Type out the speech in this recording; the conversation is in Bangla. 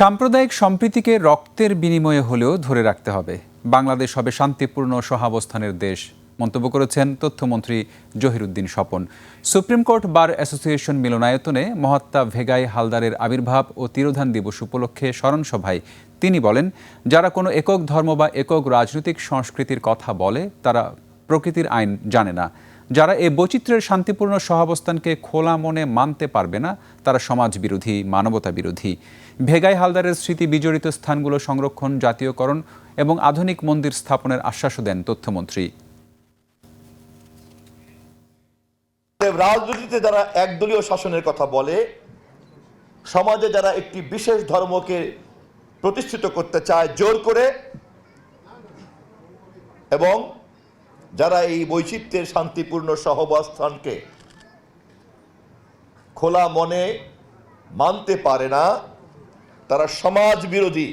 সাম্প্রদায়িক সম্প্রীতিকে রক্তের বিনিময়ে হলেও ধরে রাখতে হবে। বাংলাদেশ হবে শান্তিপূর্ণ সহাবস্থানের দেশ, মন্তব্য করেছেন তথ্যমন্ত্রী Zahiruddin Swapan. Supreme court bar association মিলনায়তনে মহাত্মা ভেগাই হালদারের আবির্ভাব ও তিরোধান দিবস উপলক্ষে স্মরণ সভায় তিনি বলেন, যারা কোনো একক ধর্ম বা একক রাজনৈতিক সংস্কৃতির কথা বলে তারা প্রকৃতির আইন জানে না। যারা এই বৈচিত্র্যের শান্তিপূর্ণ সহাবস্থানকে খোলা মনে মানতে পারবে না তারা সমাজ বিরোধী, মানবতা বিরোধী। ভেগাই হালদারের স্মৃতি বিজড়িত স্থানগুলো সংরক্ষণ, জাতীয়করণ এবং আধুনিক মন্দির স্থাপনের আশ্বাসও দেন তথ্যমন্ত্রী। রাজনীতিতে যারা একদলীয় শাসনের কথা বলে, সমাজে যারা একটি বিশেষ ধর্মকে প্রতিষ্ঠিত করতে চায় জোর করে, এবং যারা এই বৈচিত্র্যের শান্তিপূর্ণ সহাবস্থানকে খোলা মনে মানতে পারে না, তারা সমাজ বিরোধী,